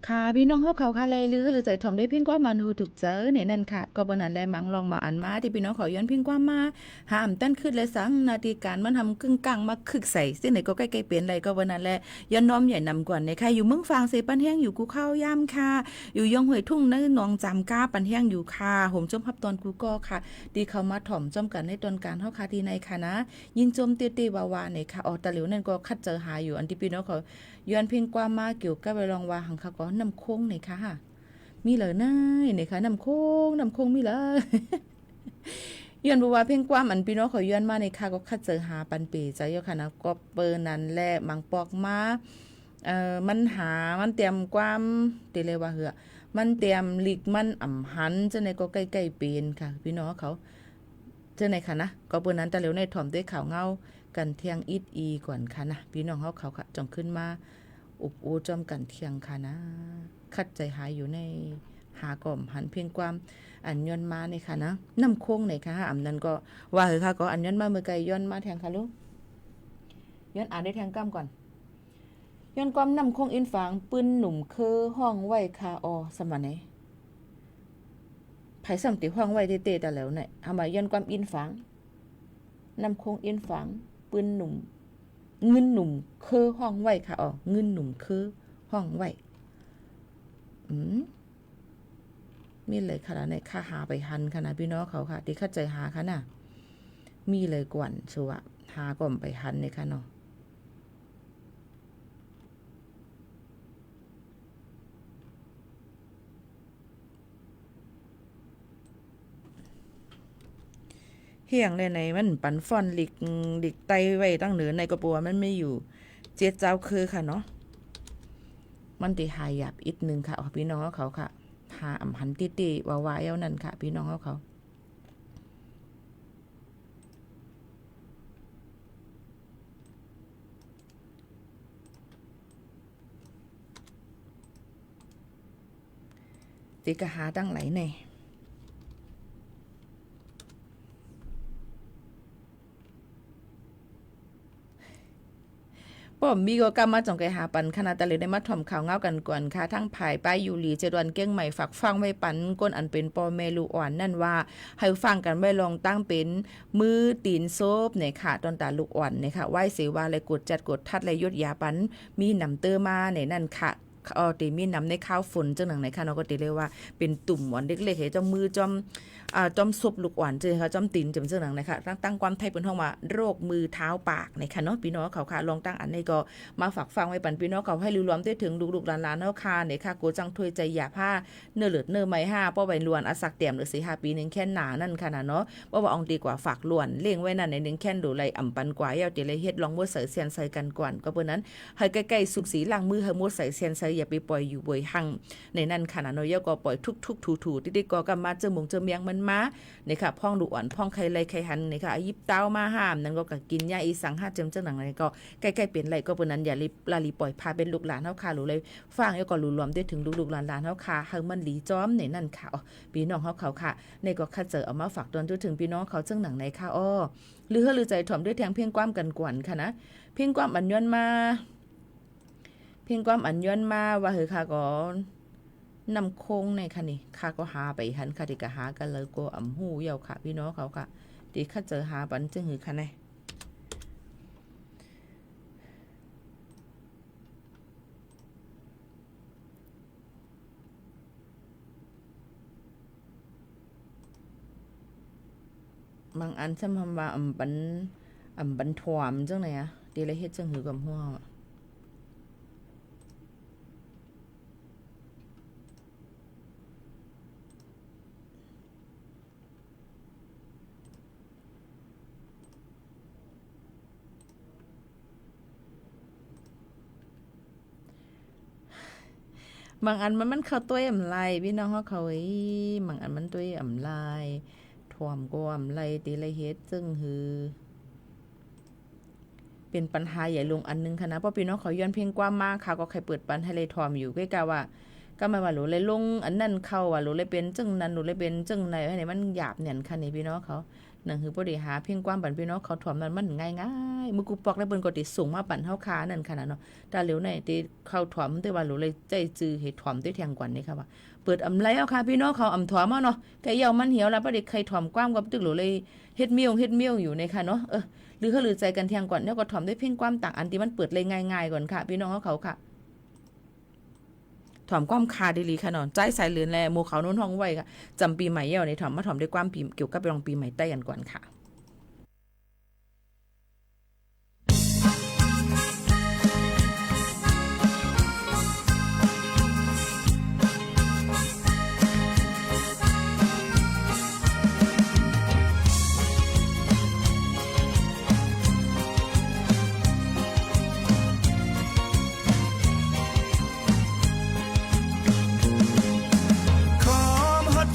ค่ะพี่น้องเขาค่ะเลยหรือใจถ่อมได้เพียงกว่ามันหูถูกเจอเนี่ยนั่นค่ะก็บนนั้นได้มังลองมาอันมาที่พี่น้องขอย้อนเพียงกว่ามาหามตั้นขึ้นเลยสังนาทีการมันทำกึ่งกลางมาคึกใส่ซึ่งไหนก็ใกล้ๆเปลี่ยนอะไรก็บนนั้นแหละย้อนน้อมใหญ่นำกว่าในค่ะอยู่เมืองฟางเสปันแห้งอยู่กูเข้าย่ำค่ะอยู่ยองห้วยทุ่งในหนองจำก้าปันแห้งอยู่ค่ะห่มจมพับตอนกูก็ค่ะดีเขามาถ่อมจอมกันในตอนการเฮาค่ะที่ในค่ะนะยิงจมเตี้ยๆวาๆเนี่ยค่ะออตะเหลียวนั่นก็คัดเจอหาอยู่อันที่พี่น้องเขาย้อนเพียงกว่ามาเกี่ยวกับไปลองว่าหังค่ะก็นำโค้งเนี่ยค่ะมีเลยนะเนี่ยค่ะนำโค้งมีเลย ย้อนบอกว่าเพ่งความอันพี่น้องขอย้อนมาในค่ะก็คัดเจอหาปันเปใจเยอะค่ะนะก็เปินนั้นแหละมังปอกมามันเตรียมความเตเลยว่าเหอะมันเตรียมหลีกมันอ่ำหันจะในก็ใกล้ๆเป็นค่ะพี่น้องเขาเจอในค่ะนะก็เปินนั้นแต่เร็วในถ่อมด้วยข่าวเงากันเที่ยงอิดอีก่อนค่ะนะพี่น้องเขาค่ะจงขึ้นมาอุบอูจอมกันเที่ยงค่ะนะคัดใจหายอยู่ในหากล่อมหันเพียงความอันย้อนมาในค่ะนะน้ำโค้งในค่ะอำนั้นก็ว่าเหอะค่ะก็อันย้อนมาเมื่อไกลย้อนมาแทงค่ะลูกย้อนอ่านได้แทงกล้ามก่อนย้อนความน้ำโค้งอินฝางปืนหนุ่มคือห้องไว้คาออสมัยไหนไผสัมติห้องไว้เตะแต่แล้วเนี่ยทำไมย้อนความอินฝางน้ำโค้งอินฝางปืนหนุ่มเงินหนุ่มคือห้องไว้ค่ะอ๋อเงินหนุ่มคือห้องไว้มีเลยค่ะในค่าหาไปหันค่ะนะพี่น้องเขาค่ะที่เข้าใจหาค่ะน่ะมีเลยกวนชัวหาก่อมไปหันในค่ะเนาะเฮียงเลยในมันปันฟอนหลิกไตไว้ตั้งเหนือในกระปัวมันไม่อยู่เจ็ดเจ้าคือค่ะเนาะมันติหายหยาบอีกนึงค่ะพี่น้องเขาค่ะหาอ่ำหันติวาวๆเอานั่นค่ะพี่น้องเขาติกะหาตั้งไหลในป้อมมีก็กำมาจ่องไกหาปันคณะตะเลยได้มาถ่อมข่าวเงากันก่อนค่ะทั้งภายป้ายยูรีเจดวนเก้งใหม่ฝักฟังไว้ปันก้นอันเป็นปอเมลูอ่อนนั่นว่าให้ฟังกันไว้ลองตั้งเป็นมือตีนโซบเนี่ยค่ะตอนตาลูกอ่อนเนี่ยค่ะไหว้เสวาเลยกดจัดกดทัดเลยยดยาปันมีนำเตอมาเนี่ยนั่นค่ะตีมีนำในข้าวฝนจังหนังไหนค่ะเราก็ตีเลยว่าเป็นตุ่มหวานเล็กๆเห็นจอมมือจอมซบลูกอ่อนเจอค่ะจอมตีนจอมจังหนังนะคะตั้งความไทยเป็นห้องว่าโรคมือเท้าปากในค่ะเนาะพี่น้องเขาค่ะลองตั้งอันนี้ก็มาฝากฟังไว้ปันพี่น้องเขาให้รู้รวมได้ถึงลูกๆหลานๆเนาะค่ะเนี่ยค่ะโกจังถวยใจหยาผ้าเนื้อเลือดเนื้อไม้5ป้อใบล้วนอสักเตี่ยมหรือ4-5 ปีนึงแค่หนานั่นค่ะนะเนาะบ่ว่าองดีกว่าฝากล้วนเลี้ยงไว้นั่นในนึงแค่ดูไรอ่ำปันกว่าเอาติเลยเฮ็ดลองบ่ใส่เสียนใส่กันก่อนก็เปิ้นนั้นให้ใกล้ๆสุกสีล้างมือให้หมดใส่เสียนใส่อย่าไปปล่อยอยู่บ่อยหั่งในนั้นค่ะนะเนาะยก็ปล่อยทุกๆถูๆติๆก็กำมาเจอหมงเจอเมียงมันมานี่ค่ะพ่องดูอ่อนพ่องไข่ไรไข่หันนี่ค่ะยิบเต้ามาห้ามนั่นก็กินยาอีสัง5เจิมจังหนังนี่ก็ใกล้ๆเปลี่ยนไรก็เปิ้นนั้นอย่าลาลีปล่อยพาเป็นลูกหลานเฮาค่ะรู้เลยฟังแล้วก็รู้รวมได้ถึงลูกๆหลานๆเฮาค่ะให้มันหลีจ้อมในนั่นค่ะพี่น้องเฮาเขาค่ะในก็คัดเจอเอามาฝากตอนถึงพี่น้องเขาจังหนังในค่ะหรือใจถ่อมด้วยแทงเพียงความกันกวนค่ะนะเพียงความอันย้อนมาว่าคือค่ะก็นำโค้งในค่ะนี่ค่ะก็หาไปหันค่ะที่ก็หากันเลยก็อ่ำหูเยาค่ะพี่น้องเขาค่ะที่คัดเจอหาปันจึงหือค่ะในบางอันซ้ำว่าอ่ำบันถ่วมจังไหนอะที่เลยเฮ็ดจังหือกับหัวบางอันมันเข้าตัวอ่ำไรพี่น้องเขาบางอันมันตัวอ่ำไรถ่วมก็อ่ำไรตีเลยเฮ็ดจึงหือเป็นปัญหาใหญ่ลงอันนึงค่ะนะเพราะพี่น้องเขาย้อนเพียงกว้างมากค่ะก็ใครเปิดปันให้เลยถ่วมอยู่ใกล้ๆว่าก็มาว่าหลูเลยลงอันนั้นเข้าว่าหลูเลยเป็นจึงนั้นหลูเลยเป็นจึงไหนให้มันหยาบเนี่ยค่ะนี่พี่น้องเขา หนังคือบ่ได้หาเพียงความบันพี่น้องเขาถ่อมนั้นมันง่ายๆมือกูปอกแล้วเปิ้นก็ติสูงมาปั่นเฮาคานั่นขนาดเนาะแต่เหลียวไหนติเข้าถ่อมแต่ว่าหลูเลยใจจือให้ถ่อมด้วยแทงกว่านี่ค่ะว่าเปิดอำไลเอาค่ะพี่น้องเขาอำถ่อมเอาเนาะไก่เหยามันเหี่ยวแล้วบ่ได้ใครถ่อมกว้างกับตึกหลูเลยเฮ็ดเมี่ยวอยู่ในค่ะเนาะหรือเขาหรือใจกันแทงก่อนแล้วก็ถ่อมด้วยเพียงความต่างอันที่มันเปิดเลยง่ายๆก่อนค่ะพี่น้องเขาค่ะถ่อมความคาดีๆค่ะเนาะใจสายเลือนแลโมเขาโน้นห้องไว้ค่ะจำปีใหม่เหี่ยวในถ่อมมาถ่อมด้วยความปีเกี่ยวกับรองปีใหม่ใต้กันก่อนค่ะ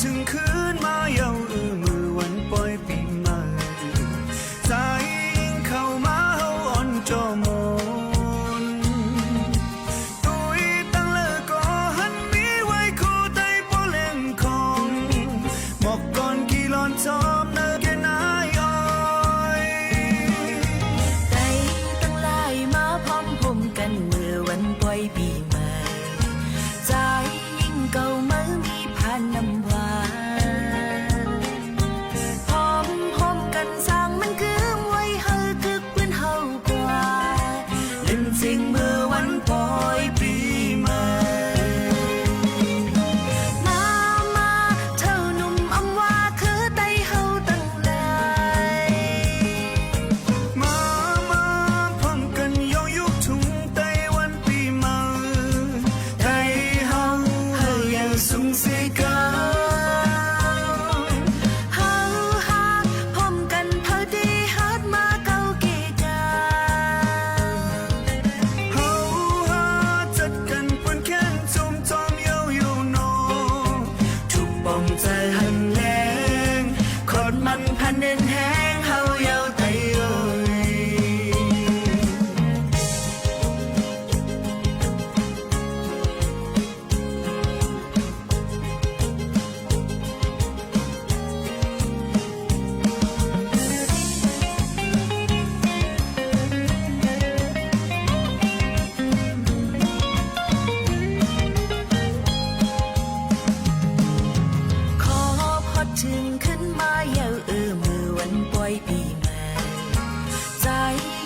ถึงคืนมาเยามือวันปล่อยปีใหม่ใจยิ่งเข้ามาเฮาอ่อนจอมนตุยตั้งเลิกก็หันมีไว้คู่ใต้ปอเล่นของหมอกก่อนกี่ลอนจอมเนแกนายอ้อยใจตั้งหลายมาพร้อมผมกันเมื่อวันปล่อยปีใหม่ใจยิ่งเก่ามามีผ่านน้ำหวานพร้อมกันสร้างมันคือไว้เฮาคึกเป็นเฮากว่าเล่นจริงเมื่อวันปล่อยปีใหม่มาเท่าหนุ่มอำว่าคือไตเฮาตั้งหลายมาพร้อมกันยองยุกทุ่งไต้วันปีใหม่ไต้เฮายังสูงสิกาพันเดินแห้งเฮาเยาไตเอ้ขอพอถึงขึ้นมาเยามือวันปล่อยปีใหม่ใจ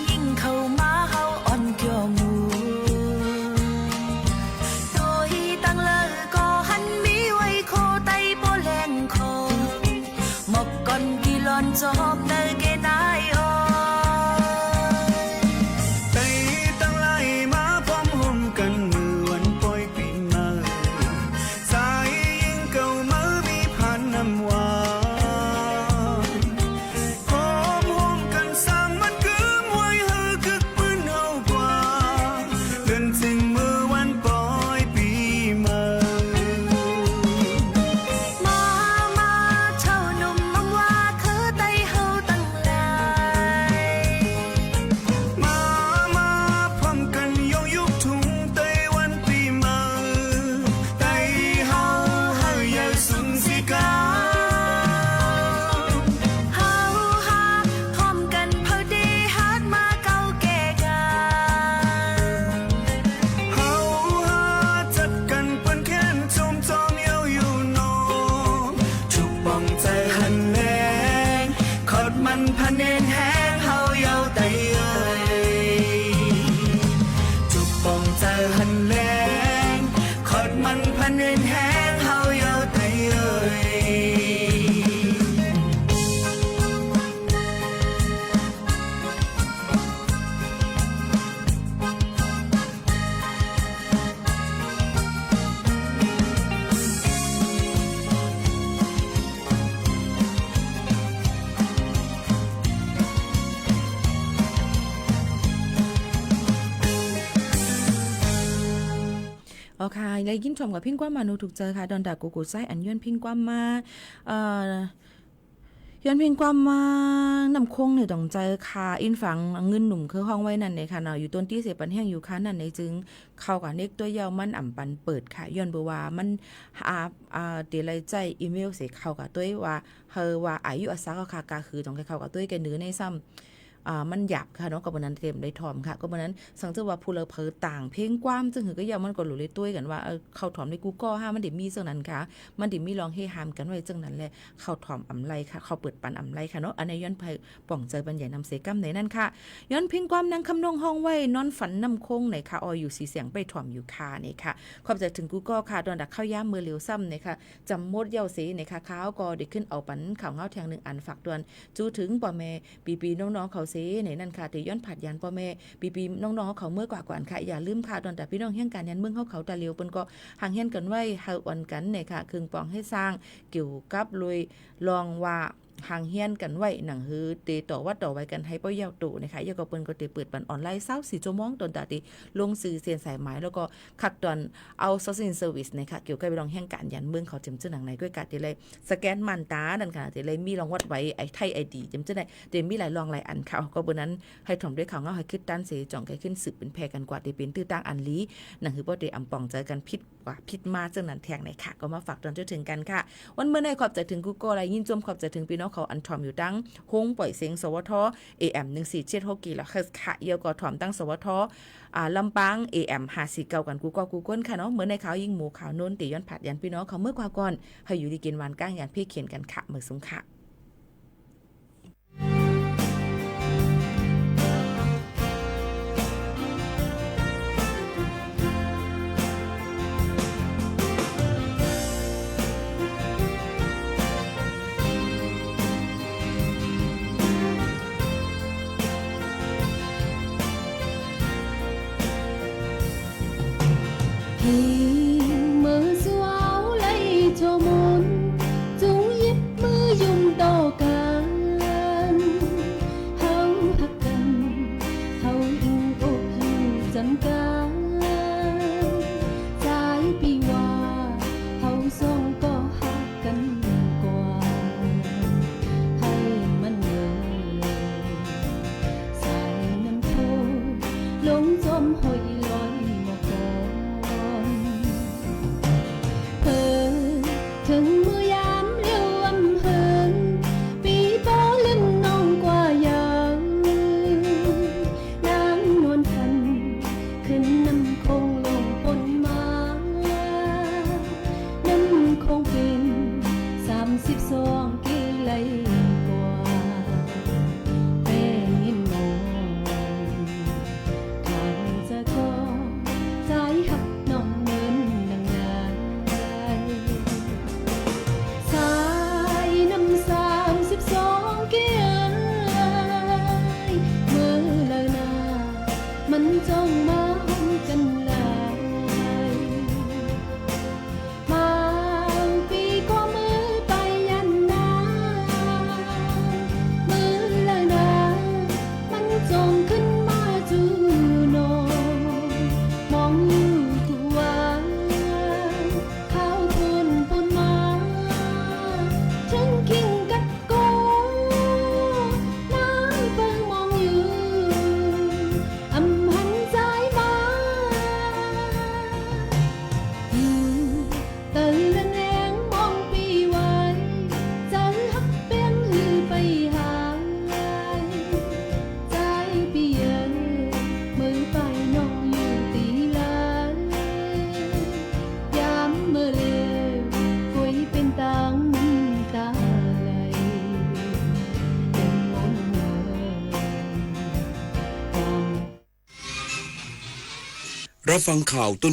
ยิ่งเข้ามาเฮาอ่อนเกี่ยวหมูโดยตั้งเลิกก็หันมีไว้โคไตโปแรงคอหมอกก่อนกี่ลอนจอบเนเกนายอ้อยไต้ตั้งหลายมาพร้อมห่มกันมือวันปล่อยปีใหม่ใจยิ่งเก่ามามีผ่านน้ำหวานพร้อมห่มกันสร้างมันคือไว้เฮาคึกปืนเฮากว่าเดินจริงมือวันปล่อยปีใหม่มาเท่าหนุ่มอำว่าคือไตเฮาตั้งหลายมาพร้อมกันยองยุกทุ่งไต้วันปีใหม่ไต้เฮายังสูงสิกาเฮาพร้อมกันพอดีฮัดมาเก่าแก่กันเฮาจัดกันเปิ้นแค้นจมจอมเยาอยู่นอทุกป้องใจหันแรงขอดมันพันเน้นแห้งเฮาเยาไต้เอ้ยทุกป้องใจหันแรงขอดมันพันเน้นแห้งเฮาเยาไต้เอ้ยอ๋อค่ะเลยยินชมกับพิงกว้ามานูถูกเจอค่ะดอนดากูกูไซอันย้อนพิงกว้ามา ย้อนเพียงความมานำคงในต้องใจค่ะอินฝังเงินหนุ่มคือห้องไว้นั่นในค่ะเนาะอยู่ต้นที่เสปันแห้งอยู่ค่ะนั่นในจึงเข้ากับเน็กตัวยาวมันอ่ำปันเปิดค่ะย้อนบ่ว่ามันเดลัยใจอีเมลเสเข้ากับตัวว่าเฮอว่าอายุอาสาก็ค่ะกาคือต้องเข้ากับตัวกันเนื้อในซ้ำมันหยาบค่ะเนาะกับวันนั้นเต็มได้ถ่อมค่ะก็วันนั้นสังเกตว่าผู้เลเพอต่างเพลงกว้ามจึงหือก็ยาวมันก็หลุเลยตุ้ยกันว่าเข้าถ่อมในกูก็ห้ามันเดี๋ยวมีเรื่องนั้นค่ะมันเดี๋ยวมีลองเฮฮามกันไว้จังนั้นแหละเข้าถ่อมอำไลค่ะเข้าเปิดปันอำไลค่ะเนาะอันนี้ย้อนไปป่องใจบรรยายนำเสกัมในนั่นค่ะย้อนเพลงกว้ามนางคำนงห้องไว้นอนฝันนำคงในค่ะออยู่สีเสียงไปถ่อมอยู่ค่ะนี่ค่ะขอบใจถึงกูก็ค่ะตอนดักเข้าย่ามมือเหลียวซ้ำในค่ะจำมดเย้าสีในค่ะข้าวก็ได้ขึ้นเอาปันข่าวเงาแทง1อันฝากดวนจูถึงป่อแม่ปีๆน้องๆเขาสีในนั่นค่ะย้อนผัดยันพ่อแม่ปีๆน้องๆเขาเมื่อกว่าก่อนค่ะอย่าลืมค่ะตอนแต่พี่น้องเฮี้ยงกันยันเมืองเขาตะเลียวเปิ้นก็ห่างเฮี้ยนกันไว้เฮาอ่อนกันเนี่ยค่ะครึ่งปองให้สร้างเกี่ยวกับลุยลองว่าห่างเฮียนกันไว้หนังฮือเตต่อว่าต่อไว้กันให้ป้อยาวตู่นะคะยก็เปิ้นก็เตเปิดบันออนไลน์24ชั่วโมงตอนตาติลงสื่อเสียนสายหมายแล้วก็คัดตอนเอาซอสซินเซอร์วิสนะคะเกี่ยวกับไปลองแห่งการยันเมืองเขาจำชื่อหนังในก้อยกัดเลยสแกนมันตาดันค่ะเตเลยมีรองวัดไว้ไอ้ไทย ID จำชื่อได้เตมีหลายรองหลายอันค่ะก็บนนั้นให้ถ่อมด้วยข่าวเงาให้คิดด้านเสจ่องไกขึ้นสืบเป็นแพรกันกว่าเตเป็นตื้อตั้งอันลีหนังฮือบ่ได้อำปองใจกันพิษกว่าพิษมาจังนั้นแทงในค่ะก็มาฝากตอนจนถึงกันค่ะวันเมื่อในขอบใจถึง Google อะไรยินจมขอบใจถึงพี่น้องเขาอันถ่อมอยู่ตั้งโฮงปล่อยเสียงสวท AM 1476กิโลเฮิรตซ์ค่ะเยาก็ถ่อมตั้งสวทลำปาง AM 549กันกูก้นค่ะเนาะเหมือนในข่าวยิงหมูข่าวโน้นติย้อนผัดยันพี่น้องเขาเมื่อกว่าก่อนให้อยู่ดีกินหวานก้างยันพี่เขียนกันค่ะเมื่อสุงค่ะรับฟังข่าวต้น